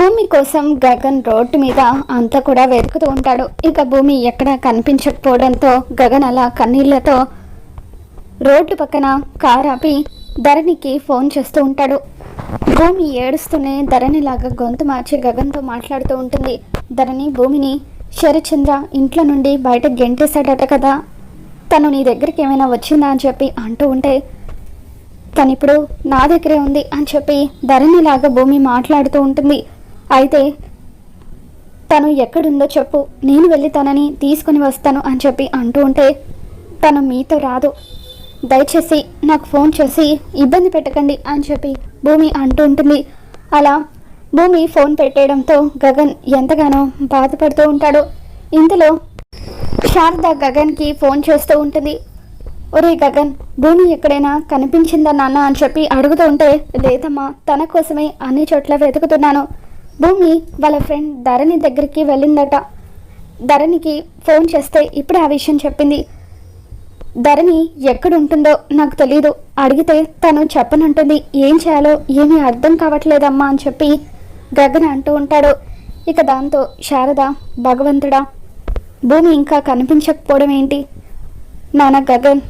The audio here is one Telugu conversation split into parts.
భూమి కోసం గగన్ రోడ్డు మీద అంతా కూడా వెతుకుతూ ఉంటాడు. ఇక భూమి ఎక్కడ కనిపించకపోవడంతో గగన్ అలా కన్నీళ్లతో రోడ్డు పక్కన కారు ఆపి ధరణికి ఫోన్ చేస్తూ ఉంటాడు. భూమి ఏడుస్తూనే ధరణిలాగా గొంతు మార్చి గగన్తో మాట్లాడుతూ ఉంటుంది. ధరణి భూమిని శరచంద్ర ఇంట్లో నుండి బయట గెంటేశాడట కదా, తను నీ దగ్గరికి ఏమైనా వచ్చిందా అని చెప్పి అంటూ ఉంటే తను ఇప్పుడు నా దగ్గరే ఉంది అని చెప్పి ధరణిలాగా భూమి మాట్లాడుతూ ఉంటుంది. అయితే తను ఎక్కడుందో చెప్పు, నేను వెళ్ళి తనని తీసుకుని వస్తాను అని చెప్పి అంటూ ఉంటే తను మీతో రాదు, దయచేసి నాకు ఫోన్ చేసి ఇబ్బంది పెట్టకండి అని చెప్పి భూమి అంటూ ఉంటుంది. అలా భూమి ఫోన్ పెట్టేయడంతో గగన్ ఎంతగానో బాధపడుతూ ఉంటాడు. ఇంతలో శారద గగన్కి ఫోన్ చేస్తూ ఉంటుంది. ఒరే గగన్, భూమి ఎక్కడైనా కనిపించిందా నాన్న అని చెప్పి అడుగుతూ ఉంటే లేదమ్మా, తన కోసమే అన్ని చోట్ల వెతుకుతున్నాను. భూమి వాళ్ళ ఫ్రెండ్ ధరణి దగ్గరికి వెళ్ళిందట. ధరణికి ఫోన్ చేస్తే ఇప్పుడే ఆ విషయం చెప్పింది. ధరణి ఎక్కడుంటుందో నాకు తెలీదు, అడిగితే తను చెప్పనంటుంది. ఏం చేయాలో ఏమీ అర్థం కావట్లేదమ్మా అని చెప్పి గగన్ అంటూ ఉంటాడు. ఇక దాంతో శారద, భగవంతుడా, భూమి ఇంకా కనిపించకపోవడం ఏంటి నాన్న? గగన్,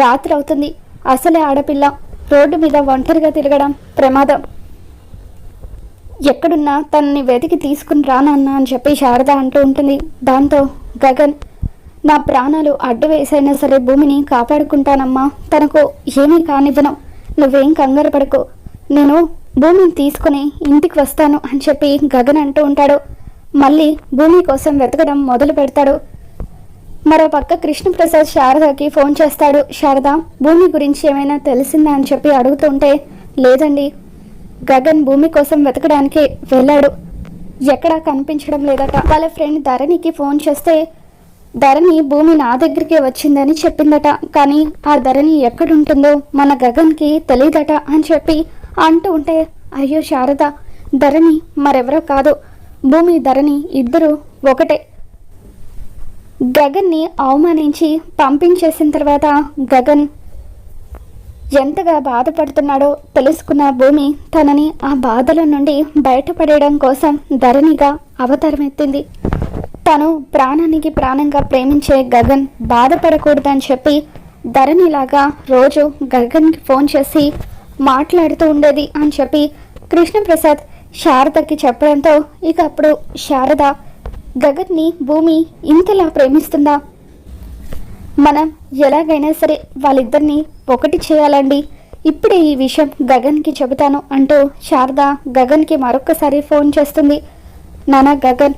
రాత్రి అవుతుంది, అసలే ఆడపిల్ల, రోడ్డు మీద ఒంటరిగా తిరగడం ప్రమాదం, ఎక్కడున్నా తనని వెతికి తీసుకుని రానన్నా అని చెప్పి శారద అంటూ ఉంటుంది. దాంతో గగన్, నా ప్రాణాలు అడ్డు వేసైనా సరే భూమిని కాపాడుకుంటానమ్మా, తనకు ఏమీ కానివ్వను, నువ్వేం కంగారు పడకు, నేను భూమిని తీసుకుని ఇంటికి వస్తాను అని చెప్పి గగన్ అంటూ ఉంటాడు. మళ్ళీ భూమి కోసం వెతకడం మొదలు పెడతాడు. మరో పక్క కృష్ణప్రసాద్ శారదకి ఫోన్ చేస్తాడు. శారద, భూమి గురించి ఏమైనా తెలిసిందా అని చెప్పి అడుగుతుంటే లేదండి, గగన్ భూమి కోసం వెతకడానికి వెళ్ళాడు, ఎక్కడా కనిపించడం లేదట. వాళ్ళ ఫ్రెండ్ ధరణికి ఫోన్ చేస్తే ధరణి భూమి నా దగ్గరికి వచ్చిందని చెప్పిందట, కానీ ఆ ధరణి ఎక్కడుంటుందో మన గగన్కి తెలియదట అని చెప్పి అంటూ ఉంటే అయ్యో శారద, ధరణి మరెవరో కాదు, భూమి ధరణి ఇద్దరు ఒకటే. గగన్ని అవమానించి పంపించేసిన తర్వాత గగన్ ఎంతగా బాధపడుతున్నాడో తెలుసుకున్న భూమి తనని ఆ బాధల నుండి బయటపడేయడం కోసం ధరణిగా అవతారం ఎత్తింది. తను ప్రాణానికి ప్రాణంగా ప్రేమించే గగన్ బాధపడకూడదని చెప్పి ధరణిలాగా రోజు గగన్కి ఫోన్ చేసి మాట్లాడుతూ ఉండేది అని చెప్పి కృష్ణప్రసాద్ శారదకి చెప్పడంతో ఇక అప్పుడు శారద, గగన్ని భూమి ఇంతలా ప్రేమిస్తుందా, మనం ఎలాగైనా సరే వాళ్ళిద్దరిని ఒకటి చేయాలండి, ఇప్పుడే ఈ విషయం గగన్కి చెబుతాను అంటూ శారద గగన్కి మరొక్కసారి ఫోన్ చేస్తుంది. నానా గగన్,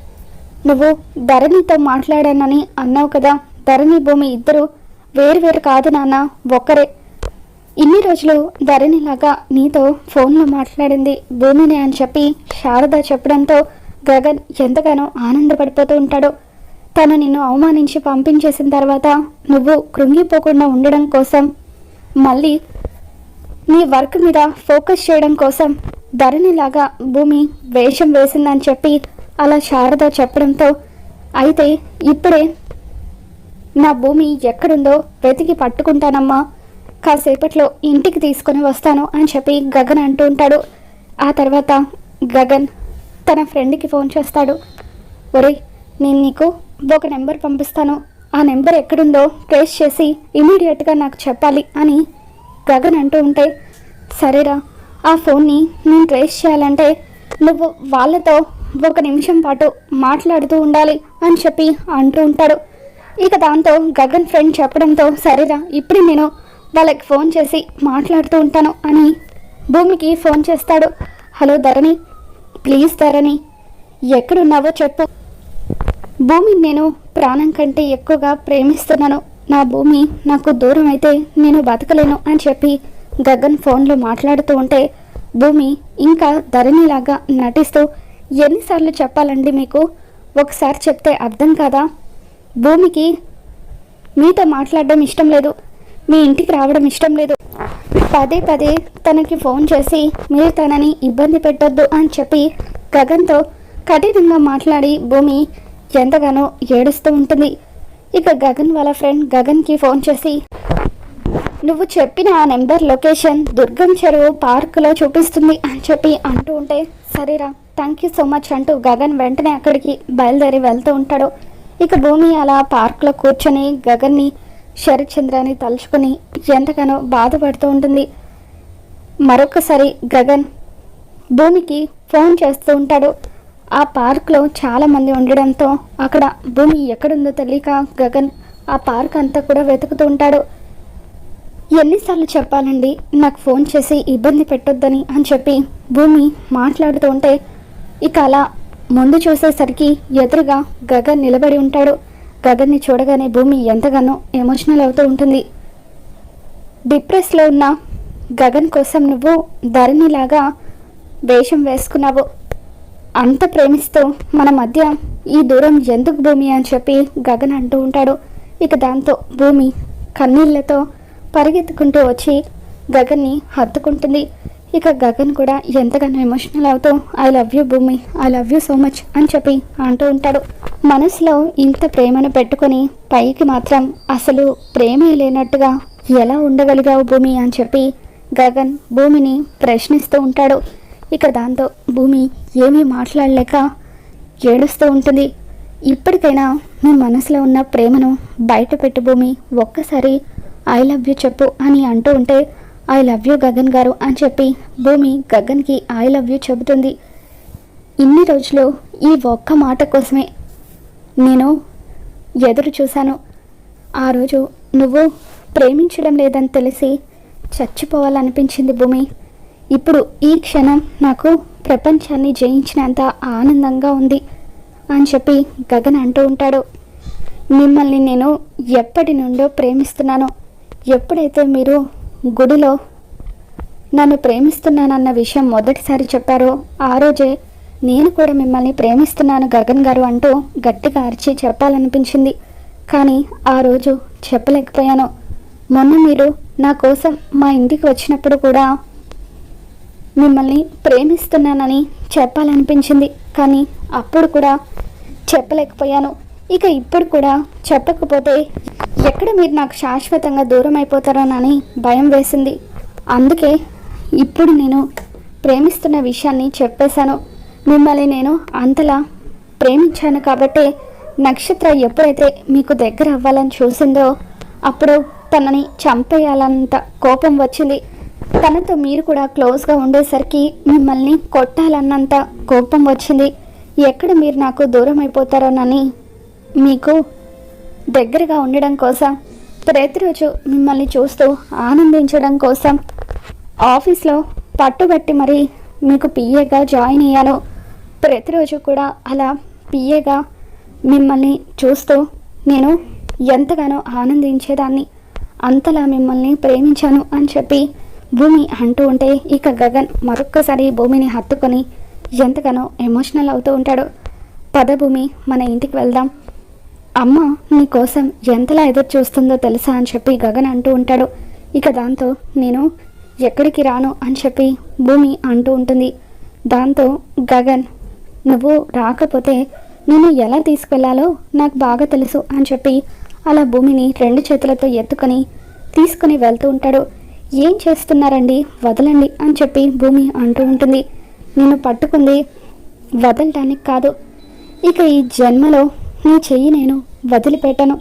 నువ్వు ధరణితో మాట్లాడానని అన్నావు కదా, ధరణి భూమి ఇద్దరు వేరు కాదు నాన్న, ఒక్కరే. ఇన్ని రోజులు ధరణిలాగా నీతో ఫోన్లో మాట్లాడింది భూమిని అని చెప్పి శారద చెప్పడంతో గగన్ ఎంతగానో ఆనందపడిపోతూ ఉంటాడు. తను నిన్ను అవమానించి పంపించేసిన తర్వాత నువ్వు కృంగిపోకుండా ఉండడం కోసం, మళ్ళీ నీ వర్క్ మీద ఫోకస్ చేయడం కోసం ధరణిలాగా భూమి వేషం వేసిందని చెప్పి అలా శారద చెప్పడంతో అయితే ఇప్పుడే నా భూమి ఎక్కడుందో వెతికి పట్టుకుంటానమ్మా, కాసేపట్లో ఇంటికి తీసుకొని వస్తాను అని చెప్పి గగన్ అంటూ ఉంటాడు. ఆ తర్వాత గగన్ తన ఫ్రెండ్కి ఫోన్ చేస్తాడు. ఒరే, నేను నీకు ఒక నెంబర్ పంపిస్తాను, ఆ నెంబర్ ఎక్కడుందో ట్రేస్ చేసి ఇమీడియట్గా నాకు చెప్పాలి అని గగన్ అంటూ ఉంటే సరేరా, ఆ ఫోన్ని నేను ట్రేస్ చేయాలంటే నువ్వు వాళ్ళతో 1 నిమిషం పాటు మాట్లాడుతూ ఉండాలి అని చెప్పి అంటూ ఉంటాడు. ఇక దాంతో గగన్ ఫ్రెండ్ చెప్పడంతో సరేరా, ఇప్పుడు నేను వాళ్ళకి ఫోన్ చేసి మాట్లాడుతూ ఉంటాను అని భూమికి ఫోన్ చేస్తాడు. హలో ధరణి, ప్లీజ్ ధరణి, ఎక్కడున్నావో చెప్పు, భూమి నేను ప్రాణం కంటే ఎక్కువగా ప్రేమిస్తున్నాను, నా భూమి నాకు దూరం అయితే నేను బతకలేను అని చెప్పి గగన్ ఫోన్లో మాట్లాడుతూ ఉంటే భూమి ఇంకా ధరణిలాగా నటిస్తూ ఎన్నిసార్లు చెప్పాలండి మీకు, ఒకసారి చెప్తే అర్థం కాదా, భూమికి మీతో మాట్లాడడం ఇష్టం లేదు, మీ ఇంటికి రావడం ఇష్టం లేదు, పదే పదే తనకి ఫోన్ చేసి మీరు తనని ఇబ్బంది పెట్టొద్దు అని చెప్పి గగన్తో కఠినంగా మాట్లాడి భూమి ఎంతగానో ఏడుస్తూ ఉంటుంది. ఇక గగన్ వాళ్ళ ఫ్రెండ్ గగన్కి ఫోన్ చేసి నువ్వు చెప్పిన ఆ నెంబర్ లొకేషన్ దుర్గం చెరువు పార్కులో చూపిస్తుంది అని చెప్పి అంటూ ఉంటే సరేరా, థ్యాంక్ యూ సో మచ్ అంటూ గగన్ వెంటనే అక్కడికి బయలుదేరి వెళ్తూ ఉంటాడు. ఇక భూమి అలా పార్క్లో కూర్చొని గగన్ని శరత్చంద్రాన్ని తలుచుకొని ఎంతగానో బాధపడుతూ ఉంటుంది. మరొకసారి గగన్ భూమికి ఫోన్ చేస్తూ ఉంటాడు. ఆ పార్క్లో చాలామంది ఉండడంతో అక్కడ భూమి ఎక్కడుందో తెలియక గగన్ ఆ పార్క్ అంతా కూడా వెతుకుతూ ఉంటాడు. ఎన్నిసార్లు చెప్పాలండి నాకు ఫోన్ చేసి ఇబ్బంది పెట్టొద్దని అని చెప్పి భూమి మాట్లాడుతూ ఉంటే ఇక అలా ముందు చూసేసరికి ఎదురుగా గగన్ నిలబడి ఉంటాడు. గగన్ని చూడగానే భూమి ఎంతగానో ఎమోషనల్ అవుతూ ఉంటుంది. డిప్రెస్లో ఉన్న గగన్ కోసం నువ్వు ధరణిలాగా వేషం వేసుకున్నావు. అంత ప్రేమిస్తూ మన మధ్య ఈ దూరం ఎందుకు భూమి అని చెప్పి గగన్ అంటూ ఉంటాడు. ఇక దాంతో భూమి కన్నీళ్లతో పరిగెత్తుకుంటూ వచ్చి గగన్ని హత్తుకుంటుంది. ఇక గగన్ కూడా ఎంతగానో ఎమోషనల్ అవుతూ ఐ లవ్ యూ భూమి, I love you so much అని చెప్పి అంటూ ఉంటాడు. మనసులో ఇంత ప్రేమను పెట్టుకొని పైకి మాత్రం అసలు ప్రేమే లేనట్టుగా ఎలా ఉండగలిగావు భూమి అని చెప్పి గగన్ భూమిని ప్రశ్నిస్తూ ఉంటాడు. ఇక దాంతో భూమి ఏమీ మాట్లాడలేక ఏడుస్తూ ఉంటుంది. ఇప్పటికైనా నీ మనసులో ఉన్న ప్రేమను బయట పెట్టు భూమి, ఒక్కసారి ఐ లవ్ యూ చెప్పు అని అంటూ ఉంటే ఐ లవ్ యూ గగన్ గారు అని చెప్పి భూమి గగన్కి ఐ లవ్ యూ చెబుతుంది. ఇన్ని రోజులు ఈ ఒక్క మాట కోసమే నేను ఎదురు చూశాను. ఆ రోజు నువ్వు ప్రేమించడం లేదని తెలిసి చచ్చిపోవాలనిపించింది భూమి. ఇప్పుడు ఈ క్షణం నాకు ప్రపంచాన్ని జయించినంత ఆనందంగా ఉంది అని చెప్పి గగన్ అంటూ ఉంటాడు. మిమ్మల్ని నేను ఎప్పటి నుండో ప్రేమిస్తున్నాను. ఎప్పుడైతే మీరు గుడిలో నన్ను ప్రేమిస్తున్నానన్న విషయం మొదటిసారి చెప్పారో ఆ రోజే నేను కూడా మిమ్మల్ని ప్రేమిస్తున్నాను గగన్ గారు అంటూ గట్టిగా అరిచి చెప్పాలనిపించింది. కానీ ఆ రోజు చెప్పలేకపోయాను. మొన్న మీరు నా కోసం మా ఇంటికి వచ్చినప్పుడు కూడా మిమ్మల్ని ప్రేమిస్తున్నానని చెప్పాలనిపించింది. కానీ అప్పుడు కూడా చెప్పలేకపోయాను. ఇక ఇప్పుడు కూడా చెప్పకపోతే ఎక్కడ మీరు నాకు శాశ్వతంగా దూరం అయిపోతారోనని భయం వేసింది. అందుకే ఇప్పుడు నేను ప్రేమిస్తున్న విషయాన్ని చెప్పేశాను. మిమ్మల్ని నేను అంతలా ప్రేమించాను కాబట్టి నక్షత్ర ఎప్పుడైతే మీకు దగ్గర అవ్వాలని చూసిందో అప్పుడు తనని చంపేయాలంత కోపం వచ్చింది. తనతో మీరు కూడా క్లోజ్గా ఉండేసరికి మిమ్మల్ని కొట్టాలన్నంత కోపం వచ్చింది. ఎక్కడ మీరు నాకు దూరం అయిపోతారోనని మీకు దగ్గరగా ఉండడం కోసం ప్రతిరోజు మిమ్మల్ని చూస్తూ ఆనందించడం కోసం ఆఫీస్లో పట్టుబట్టి మరి మీకు పిఏగా జాయిన్ అయ్యాను. ప్రతిరోజు కూడా అలా పిఏగా మిమ్మల్ని చూస్తూ నేను ఎంతగానో ఆనందించేదాన్ని. అంతలా మిమ్మల్ని ప్రేమించాను అని చెప్పి భూమి అంటూ ఉంటే ఇక గగన్ మరొక్కసారి భూమిని హత్తుకొని ఎంతగానో ఎమోషనల్ అవుతూ ఉంటాడు. పద భూమి, మన ఇంటికి వెళ్దాం. అమ్మ నీ కోసం ఎంతలా ఎదురు చూస్తుందో తెలుసా అని చెప్పి గగన్ అంటూ ఉంటాడు. ఇక దాంతో నేను ఎక్కడికి రాను అని చెప్పి భూమి అంటూ ఉంటుంది. దాంతో గగన్ నువ్వు రాకపోతే నేను ఎలా తీసుకెళ్లాలో నాకు బాగా తెలుసు అని చెప్పి అలా భూమిని 2 చేతులతో ఎత్తుకొని తీసుకుని వెళ్తూ ఉంటాడు. ఏం చేస్తున్నారండి, వదలండి అని చెప్పి భూమి అంటూ ఉంటుంది. నేను పట్టుకుంది వదలటానికి కాదు, ఇక ఈ జన్మలో నీ చెయ్యి నేను వదిలిపెట్టను.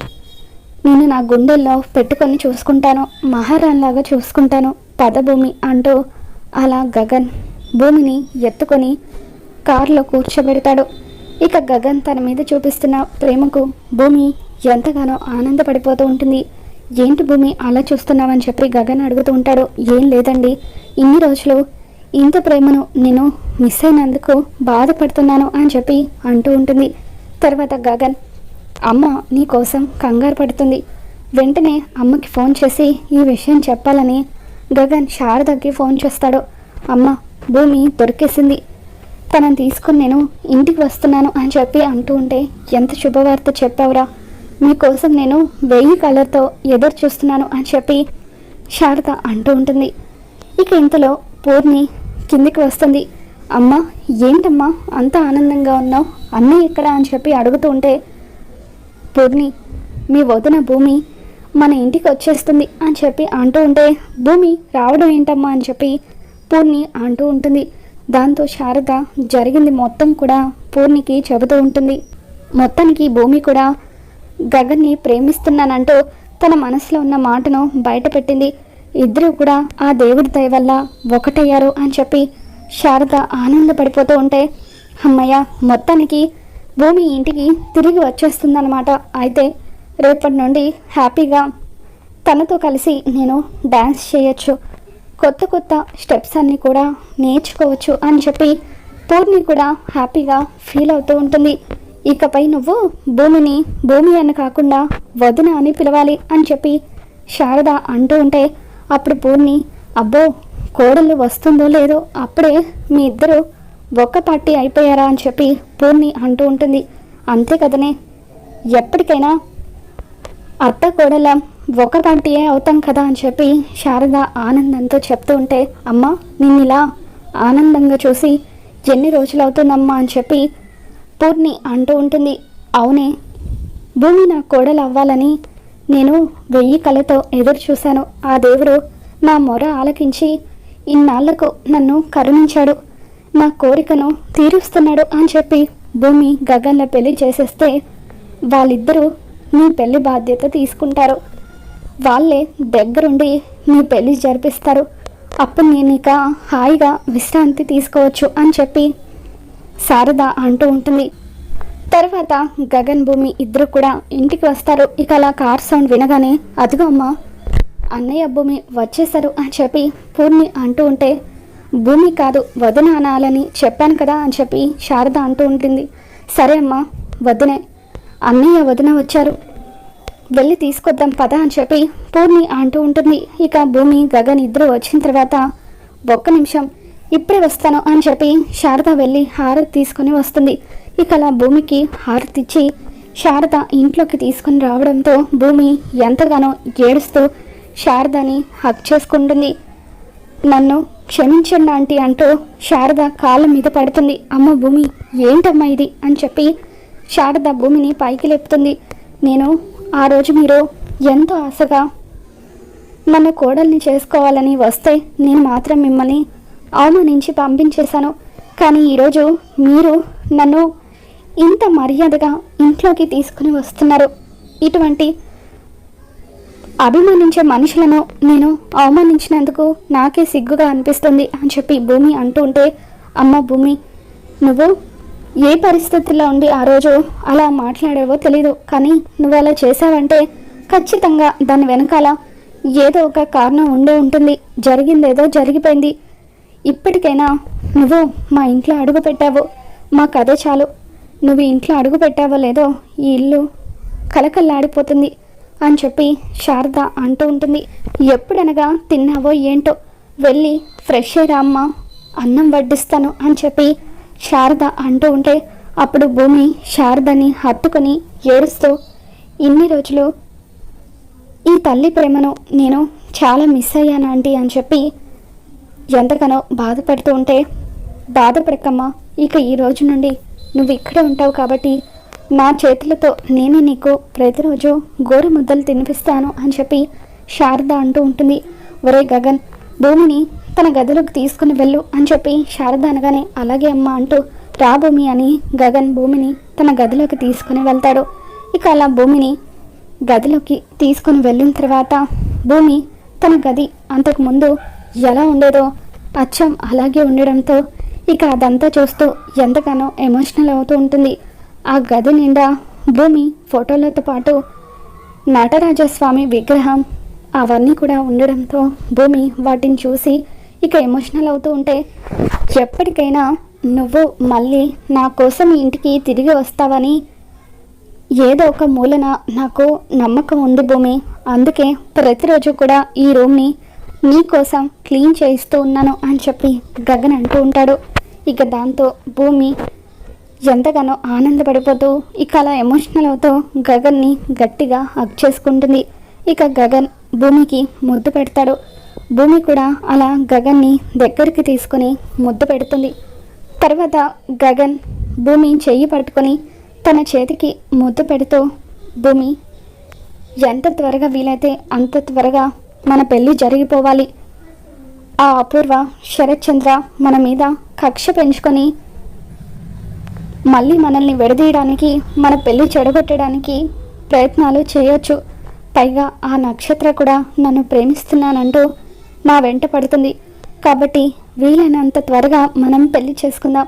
నేను నా గుండెల్లో పెట్టుకొని చూసుకుంటాను, మహారాణిలాగా చూసుకుంటాను. పద భూమి అంటూ అలా గగన్ భూమిని ఎత్తుకొని కారులో కూర్చోబెడతాడు. ఇక గగన్ తన మీద చూపిస్తున్న ప్రేమకు భూమి ఎంతగానో ఆనందపడిపోతూ ఉంటుంది. ఏంటి భూమి అలా చూస్తున్నావని చెప్పి గగన్ అడుగుతూ ఉంటాడు. ఏం లేదండి, ఇన్ని రోజులు ఇంత ప్రేమను నేను మిస్ అయినందుకు బాధపడుతున్నాను అని చెప్పి అంటూ ఉంటుంది. తర్వాత గగన్ అమ్మ నీ కోసం కంగారు పడుతుంది. వెంటనే అమ్మకి ఫోన్ చేసి ఈ విషయం చెప్పాలని గగన్ శారదకి ఫోన్ చేస్తాడు. అమ్మ భూమి దొరికేసింది, తనని తీసుకుని నేను ఇంటికి వస్తున్నాను అని చెప్పి అంటూ ఉంటే ఎంత శుభవార్త చెప్పావురా, మీకోసం నేను 1000 కళ్ళతో ఎదురు చూస్తున్నాను అని చెప్పి శారద అంటూ ఉంటుంది. ఇక ఇంతలో పూర్ణి కిందికి వస్తుంది. అమ్మ ఏంటమ్మా అంత ఆనందంగా ఉన్నావు, అన్నీ ఇక్కడ అని చెప్పి అడుగుతూ ఉంటే పూర్ణి మీ వదిన భూమి మన ఇంటికి వచ్చేస్తుంది అని చెప్పి అంటూ ఉంటే భూమి రావడం ఏంటమ్మా అని చెప్పి పూర్ణి అంటూ ఉంటుంది. దాంతో శారద జరిగింది మొత్తం కూడా పూర్ణికి చెబుతూ ఉంటుంది. మొత్తానికి భూమి కూడా గగన్ని ప్రేమిస్తున్నానంటూ తన మనసులో ఉన్న మాటను బయటపెట్టింది. ఇద్దరు కూడా ఆ దేవుడి దయ వల్ల ఒకటయ్యారు అని చెప్పి శారద ఆనందపడిపోతూ ఉంటే, అమ్మయ్య, మొత్తానికి భూమి ఇంటికి తిరిగి వచ్చేస్తుందన్నమాట. అయితే రేపటి నుండి హ్యాపీగా తనతో కలిసి నేను డ్యాన్స్ చేయొచ్చు, కొత్త కొత్త స్టెప్స్ అన్నీ కూడా నేర్చుకోవచ్చు అని చెప్పి పూర్ణి కూడా హ్యాపీగా ఫీల్ అవుతూ ఉంటుంది. ఇకపై నువ్వు భూమిని భూమి అని కాకుండా వదిన అని పిలవాలి అని చెప్పి శారద అంటూ ఉంటే, అప్పుడు పూర్ణి, అబ్బో, కోడలు వస్తుందో లేదో, అప్పుడే మీ ఇద్దరు ఒక్క పార్టీ అయిపోయారా అని చెప్పి పూర్ణి అంటూ ఉంటుంది. అంతే కదనే, ఎప్పటికైనా అత్త కోడల ఒక పార్టీయే అవుతాం కదా అని చెప్పి శారద ఆనందంతో చెప్తూ ఉంటే, అమ్మ, నిన్ను ఇలా ఆనందంగా చూసి ఎన్ని రోజులు అవుతుందమ్మా అని చెప్పి పూర్ణి అంటూ ఉంటుంది. అవునే, భూమి నా కోడలు అవ్వాలని నేను 1000 కళతో ఎదురు చూశాను. ఆ దేవుడు నా మొర ఆలకించి ఇన్నాళ్లకు నన్ను కరుణించాడు, నా కోరికను తీరుస్తున్నాడు అని చెప్పి భూమి గగన్ల పెళ్లి చేసేస్తే వాళ్ళిద్దరూ నీ పెళ్లి బాధ్యత తీసుకుంటారు, వాళ్ళే దగ్గరుండి నీ పెళ్లి జరిపిస్తారు, అప్పుడు నేను ఇక హాయిగా విశ్రాంతి తీసుకోవచ్చు అని చెప్పి శారద అంటూ ఉంటుంది. తర్వాత గగన్ భూమి ఇద్దరు కూడా ఇంటికి వస్తారు. ఇక అలా కార్ సౌండ్ వినగానే, అదిగో అమ్మ, అన్నయ్య భూమి వచ్చేసారు అని చెప్పి పూర్ణి అంటూ ఉంటే, భూమి కాదు వదిన అనాలని చెప్పాను కదా అని చెప్పి శారద అంటూ ఉంటుంది. సరే అమ్మా, వదినే, అన్నయ్య వదిన వచ్చారు, వెళ్ళి తీసుకొద్దాం పద అని చెప్పి పూర్ణి అంటూ ఉంటుంది. ఇక భూమి గగన్ ఇద్దరు వచ్చిన తర్వాత, ఒక్క నిమిషం, ఇప్పుడే వస్తాను అని చెప్పి శారద వెళ్ళి హారతి తీసుకొని వస్తుంది. ఇక అలా భూమికి హారతి ఇచ్చి శారద ఇంట్లోకి తీసుకొని రావడంతో భూమి ఎంతగానో ఏడుస్తూ శారదని హక్ చేసుకుంటుంది. నన్ను క్షమించండి ఆంటీ అంటూ శారద కాళ్ళ మీద పడుతుంది. అమ్మ భూమి, ఏంటమ్మా ఇది అని చెప్పి శారద భూమిని పైకి లేపుతుంది. నేను ఆ రోజు మీరు ఎంతో ఆశగా నన్ను కోడల్ని చేసుకోవాలని వస్తే నేను మాత్రం మిమ్మల్ని అవమానించి పంపించేశాను. కానీ ఈరోజు మీరు నన్ను ఇంత మర్యాదగా ఇంట్లోకి తీసుకుని వస్తున్నారు. ఇటువంటి అభిమానించే మనుషులను నేను అవమానించినందుకు నాకే సిగ్గుగా అనిపిస్తుంది అని చెప్పి భూమి అంటూ ఉంటే, అమ్మ భూమి, నువ్వు ఏ పరిస్థితుల్లో ఉండి ఆ రోజు అలా మాట్లాడావో తెలీదు, కానీ నువ్వు అలా చేసావంటే ఖచ్చితంగా దాని వెనకాల ఏదో ఒక కారణం ఉండే ఉంటుంది. జరిగిందేదో జరిగిపోయింది. ఇప్పటికైనా నువ్వు మా ఇంట్లో అడుగు పెట్టావు, మాకు అదే చాలు. నువ్వు ఇంట్లో అడుగు పెట్టావో లేదో ఈ ఇల్లు కలకల్లాడిపోతుంది అని చెప్పి శారద అంటూ ఉంటుంది. ఎప్పుడనగా తిన్నావో ఏంటో, వెళ్ళి ఫ్రెష్ అయ్యి రామ్మా, అన్నం వడ్డిస్తాను అని చెప్పి శారద అంటూ ఉంటే, అప్పుడు భూమి శారదని హత్తుకొని ఏడుస్తూ, ఇన్ని రోజులు ఈ తల్లి ప్రేమను నేను చాలా మిస్ అయ్యాను ఆంటీ అని చెప్పి ఎంతగానో బాధపడుతూ ఉంటే, బాధపడకమ్మా, ఇక ఈ రోజు నుండి నువ్వు ఇక్కడే ఉంటావు కాబట్టి నా చేతులతో నేనే నీకు ప్రతిరోజు గోరు ముద్దలు తినిపిస్తాను అని చెప్పి శారద అంటూ ఉంటుంది. ఒరే గగన్, భూమిని తన గదిలోకి తీసుకుని వెళ్ళు అని చెప్పి శారద అనగానే, అలాగే అమ్మ అంటూ రా భూమి అని గగన్ భూమిని తన గదిలోకి తీసుకుని వెళ్తాడు. ఇక అలా భూమిని గదిలోకి తీసుకుని వెళ్ళిన తర్వాత భూమి తన గది అంతకుముందు ఎలా ఉండేదో అచ్చం అలాగే ఉండడంతో ఇక అదంతా చూస్తూ ఎంతగానో ఎమోషనల్ అవుతూ ఉంటుంది. ఆ గది నిండా భూమి ఫోటోలతో పాటు నటరాజస్వామి విగ్రహం అవన్నీ కూడా ఉండడంతో భూమి వాటిని చూసి ఇక ఎమోషనల్ అవుతూ ఉంటే, ఎప్పటికైనా నువ్వు మళ్ళీ నా కోసం ఇంటికి తిరిగి వస్తావని ఏదో ఒక మూలన నాకు నమ్మకం ఉంది భూమి, అందుకే ప్రతిరోజు కూడా ఈ రూమ్ని నీ కోసం క్లీన్ చేయిస్తూ ఉన్నాను అని చెప్పి గగన్ అంటూ ఉంటాడు. ఇక దాంతో భూమి ఎంతగానో ఆనందపడిపోతూ ఇక అలా ఎమోషనల్ అవుతూ గగన్ని గట్టిగా హగ్ చేసుకుంటుంది. ఇక గగన్ భూమికి ముద్దు పెడతాడు. భూమి కూడా అలా గగన్ని దగ్గరికి తీసుకొని ముద్దు పెడుతుంది. తర్వాత గగన్ భూమి చెయ్యి పట్టుకొని తన చేతికి ముద్దు పెడుతూ, భూమి, ఎంత త్వరగా వీలైతే అంత త్వరగా మన పెళ్ళి జరిగిపోవాలి. ఆ అపూర్వ శరత్చంద్ర మన మీద కక్ష పెంచుకొని మళ్ళీ మనల్ని విడదీయడానికి, మన పెళ్లి చెడగొట్టడానికి ప్రయత్నాలు చేయొచ్చు. పైగా ఆ నక్షత్ర కూడా నన్ను ప్రేమిస్తున్నానంటూ నా వెంట పడుతుంది. కాబట్టి వీలైనంత త్వరగా మనం పెళ్లి చేసుకుందాం.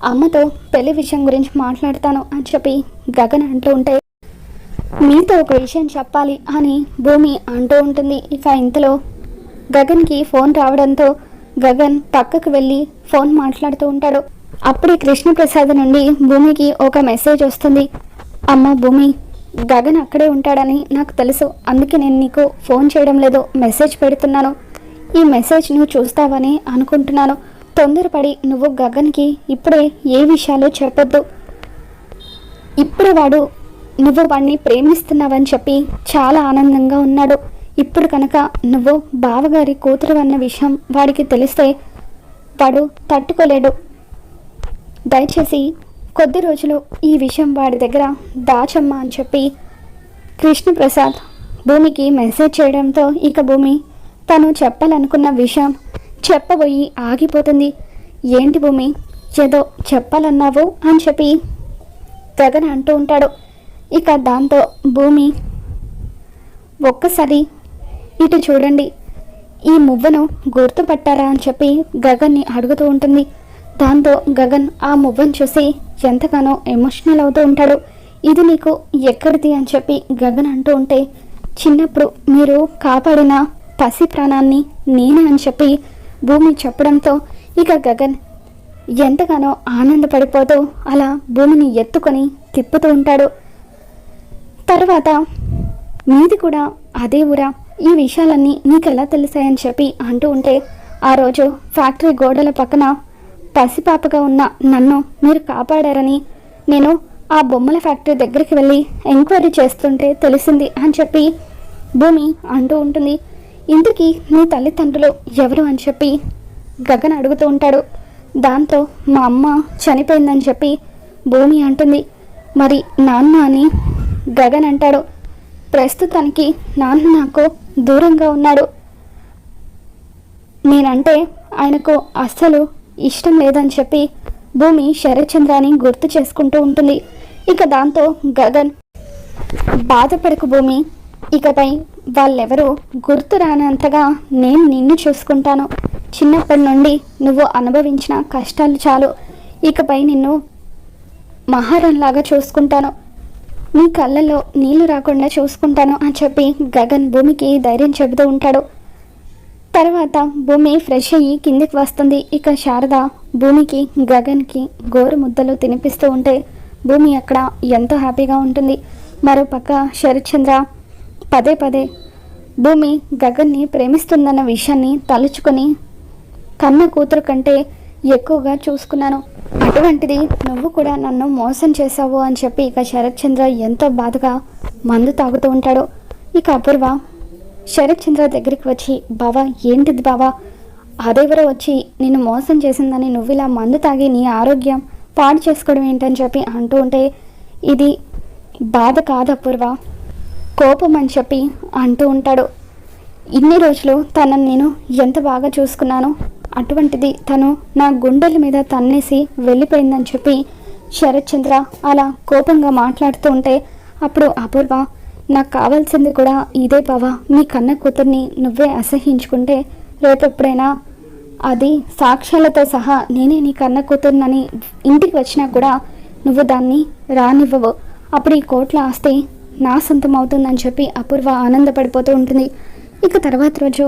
అమ్మతో పెళ్లి విషయం గురించి మాట్లాడతాను అని చెప్పి గగన్ అంటూ ఉంటే, మీతో ఒక విషయం చెప్పాలి అని భూమి అంటూ ఉంటుంది. ఇక ఇంతలో గగన్కి ఫోన్ రావడంతో గగన్ పక్కకు వెళ్ళి ఫోన్ మాట్లాడుతూ ఉంటాడు. అప్పుడే కృష్ణప్రసాద్ నుండి భూమికి ఒక మెసేజ్ వస్తుంది. అమ్మ భూమి, గగన్ అక్కడే ఉంటాడని నాకు తెలుసు, అందుకే నేను నీకు ఫోన్ చేయడం లేదు, మెసేజ్ పెడుతున్నాను. ఈ మెసేజ్ నువ్వు చూస్తావని అనుకుంటున్నాను. తొందరపడి నువ్వు గగన్కి ఇప్పుడే ఏ విషయాలు చెప్పొద్దు. ఇప్పుడే నువ్వు వాడిని ప్రేమిస్తున్నావని చెప్పి చాలా ఆనందంగా ఉన్నాడు. ఇప్పుడు కనుక నువ్వు బావగారి కూతురు అన్న విషయం వాడికి తెలిస్తే వాడు తట్టుకోలేడు. దయచేసి కొద్ది రోజులు ఈ విషయం వాడి దగ్గర దాచమ్మా అని చెప్పి కృష్ణప్రసాద్ భూమికి మెసేజ్ చేయడంతో ఇక భూమి తను చెప్పాలనుకున్న విషయం చెప్పబోయి ఆగిపోతుంది. ఏంటి భూమి, ఏదో చెప్పాలన్నావు అని చెప్పి గగన్ అంటూ ఉంటాడు. ఇక దాంతో భూమి, ఒక్కసారి ఇటు చూడండి, ఈ మువ్వను గుర్తుపట్టారా అని చెప్పి గగన్ని అడుగుతూ ఉంటుంది. దాంతో గగన్ ఆ మువ్వను చూసి ఎంతగానో ఎమోషనల్ అవుతూ ఉంటాడు. ఇది నీకు ఎక్కడిది అని చెప్పి గగన్ అంటూ ఉంటే, చిన్నప్పుడు మీరు కాపాడిన పసి ప్రాణాన్ని నేనే అని చెప్పి భూమి చెప్పడంతో ఇక గగన్ ఎంతగానో ఆనందపడిపోతూ అలా భూమిని ఎత్తుకొని తిప్పుతూ ఉంటాడు. తర్వాత మీది కూడా అదే ఊరా, ఈ విషయాలన్నీ నీకెలా తెలిసాయని చెప్పి అంటూ ఉంటే, ఆ రోజు ఫ్యాక్టరీ గోడల పక్కన పసిపాపగా ఉన్న నన్ను మీరు కాపాడారని నేను ఆ బొమ్మల ఫ్యాక్టరీ దగ్గరికి వెళ్ళి ఎంక్వైరీ చేస్తుంటే తెలిసింది అని చెప్పి భూమి అంటూ ఉంటుంది. ఇంతకీ నీ తల్లిదండ్రులు ఎవరు అని చెప్పి గగన్ అడుగుతూ ఉంటాడు. దాంతో మా అమ్మ చనిపోయిందని చెప్పి భూమి అంటుంది. మరి నాన్న అని గగన్ అంటాడు. ప్రస్తుతానికి నాన్న నాకు దూరంగా ఉన్నాడు, నేనంటే ఆయనకు అస్సలు ఇష్టం లేదని చెప్పి భూమి శరత్చంద్రాని గుర్తు చేసుకుంటూ ఉంటుంది. ఇక దాంతో గగన్, బాధపడకు భూమి, ఇకపై వాళ్ళెవరూ గుర్తు రానంతగా నేను నిన్ను చూసుకుంటాను. చిన్నప్పటి నుండి నువ్వు అనుభవించిన కష్టాలు చాలు, ఇకపై నిన్ను మహారాణిలాగా చూసుకుంటాను, నీ కళ్ళల్లో నీళ్లు రాకుండా చూసుకుంటాను అని చెప్పి గగన్ భూమికి ధైర్యం చెబుతూ ఉంటాడు. తర్వాత భూమి ఫ్రెష్ అయ్యి కిందికి వస్తుంది. ఇక శారద భూమికి గగన్కి గోరు ముద్దలు తినిపిస్తూ ఉంటే భూమి అక్కడ ఎంతో హ్యాపీగా ఉంటుంది. మరోపక్క శరత్చంద్ర పదే పదే భూమి గగన్ని ప్రేమిస్తుందన్న విషయాన్ని తలుచుకొని కన్న కూతురు కంటే ఎక్కువగా చూసుకున్నాను, అటువంటిది నువ్వు కూడా నన్ను మోసం చేశావు అని చెప్పి ఇక శరత్చంద్ర ఎంతో బాధగా మందు తాగుతూ ఉంటాడు. ఇక అపూర్వ శరత్చంద్ర దగ్గరికి వచ్చి, బావా ఏంటిది బావా, అదెవరో వచ్చి నిన్ను మోసం చేసిందని నువ్వు ఇలా మందు తాగి నీ ఆరోగ్యం పాడు చేసుకోవడం ఏంటని చెప్పి అంటూ ఉంటే, ఇది బాధ కాదు అపూర్వ, కోపం అని చెప్పి అంటూ ఉంటాడు. ఇన్ని రోజులు తనని నేను ఎంత బాగా చూసుకున్నాను, అటువంటిది తను నా గుండెల మీద తన్నేసి వెళ్ళిపోయిందని చెప్పి శరత్చంద్ర అలా కోపంగా మాట్లాడుతూ ఉంటే, అప్పుడు అపూర్వ, నాకు కావాల్సింది కూడా ఇదే బావా, నీ కన్న కూతుర్ని నువ్వే అసహించుకుంటే రేపెప్పుడైనా అది సాక్ష్యాలతో సహా నేనే నీ కన్న కూతుర్నని ఇంటికి వచ్చినా కూడా నువ్వు దాన్ని రానివ్వవు, అప్పుడు ఈ కోట్ల ఆస్తి నా సొంతం అవుతుందని చెప్పి అపూర్వ ఆనందపడిపోతూ ఉంటుంది. ఇక తర్వాత రోజు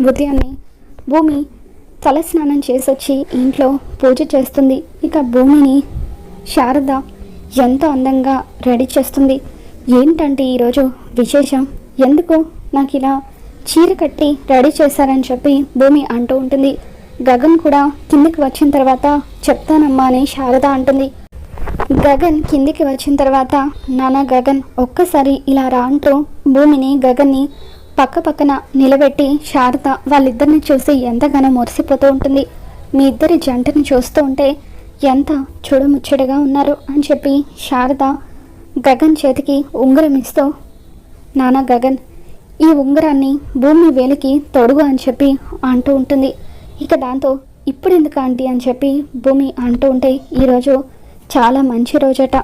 ఉదయాన్నే భూమి తలస్నానం చేసొచ్చి ఇంట్లో పూజ చేస్తుంది. ఇక భూమిని శారద ఎంతో అందంగా రెడీ చేస్తుంది. ఏంటంటే ఈరోజు విశేషం, ఎందుకు నాకు ఇలా చీర కట్టి రెడీ చేశారని చెప్పి భూమి అంటూ ఉంటుంది. గగన్ కూడా కిందికి వచ్చిన తర్వాత చెప్తానమ్మా అని శారద అంటుంది. గగన్ కిందికి వచ్చిన తర్వాత, నాన్న గగన్ ఒక్కసారి ఇలా రా అంటూ భూమిని గగన్ని పక్క పక్కన నిలబెట్టి శారద వాళ్ళిద్దరిని చూసి ఎంతగానో మురిసిపోతూ ఉంటుంది. మీ ఇద్దరి జంటని చూస్తూ ఉంటే ఎంత చూడముచ్చటగా ఉన్నారు అని చెప్పి శారద గగన్ చేతికి ఉంగరం ఇస్తూ, నాన్న గగన్ ఈ ఉంగరాన్ని భూమి వేలికి తొడుగు అని చెప్పి అంటూ ఉంటుంది. ఇక దాంతో ఇప్పుడు ఎందుకు ఆంటీ అని చెప్పి భూమి అంటూ ఉంటే ఈరోజు చాలా మంచి రోజట,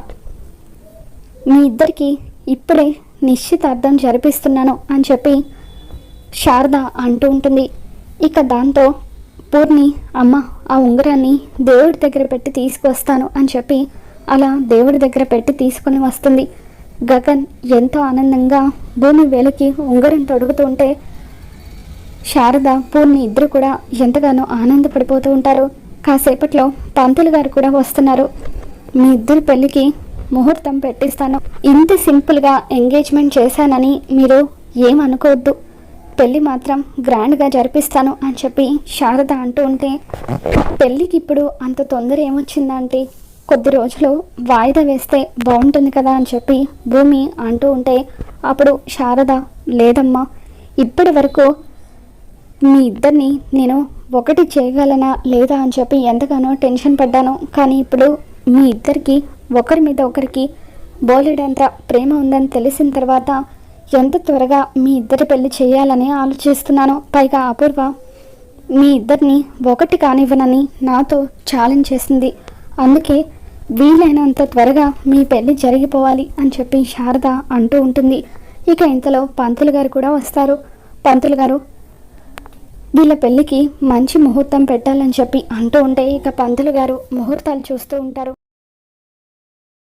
మీ ఇద్దరికి ఇప్పుడే నిశ్చితార్థం జరిపిస్తున్నాను అని చెప్పి శారద అంటూ ఉంటుంది. ఇక దాంతో పూర్ణి అమ్మ ఆ ఉంగరాన్ని దేవుడి దగ్గర పెట్టి తీసుకొస్తాను అని చెప్పి అలా దేవుడి దగ్గర పెట్టి తీసుకొని వస్తుంది. గగన్ ఎంతో ఆనందంగా భూమి వేలికి ఉంగరం తొడుగుతూ ఉంటే శారద పూర్ణి ఇద్దరు కూడా ఎంతగానో ఆనందపడిపోతూ ఉంటారు. కాసేపట్లో పంతులు గారు కూడా వస్తున్నారు. మీ ఇద్దరు పెళ్ళికి ముహూర్తం పెట్టిస్తాను, ఇంత సింపుల్గా ఎంగేజ్మెంట్ చేశానని మీరు ఏమనుకోవద్దు, పెళ్ళి మాత్రం గ్రాండ్గా జరిపిస్తాను అని చెప్పి శారద అంటూ ఉంటే పెళ్ళికి ఇప్పుడు అంత తొందర ఏమొచ్చిందంటే కొద్ది రోజులు వాయిదా వేస్తే బాగుంటుంది కదా అని చెప్పి భూమి అంటూ ఉంటే అప్పుడు శారద లేదమ్మా, ఇప్పటి వరకు మీ ఇద్దరిని నేను ఒకటి చేయగలనా లేదా అని చెప్పి ఎంతగానో టెన్షన్ పడ్డాను, కానీ ఇప్పుడు మీ ఇద్దరికి ఒకరి మీద ఒకరికి బోలెడంత ప్రేమ ఉందని తెలిసిన తర్వాత ఎంత త్వరగా మీ ఇద్దరి పెళ్లి చేయాలని ఆలోచిస్తున్నాను. పైగా అపూర్వ మీ ఇద్దరిని ఒకటి కానివ్వనని నాతో ఛాలెంజ్ చేసింది, అందుకే వీలైనంత త్వరగా మీ పెళ్లి జరిగిపోవాలి అని చెప్పి శారద అంటూ ఉంటుంది. ఇక ఇంతలో పంతులు గారు కూడా వస్తారు. పంతులు గారు వీళ్ళ పెళ్ళికి మంచి ముహూర్తం పెట్టాలని చెప్పి అంటూ ఉంటే ఇక పంతులు గారు ముహూర్తాలు చూస్తూ ఉంటారు.